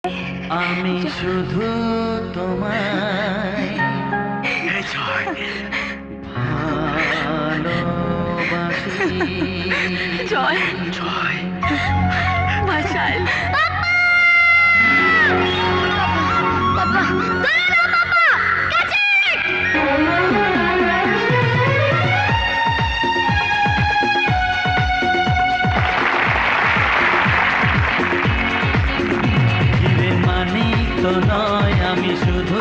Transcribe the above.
আমি শুধু তোমায় ভালোবাসি। জয় জয় মাশাল পাপা পাপা কাছে জীবন মানেই তো নয় আমি শুধু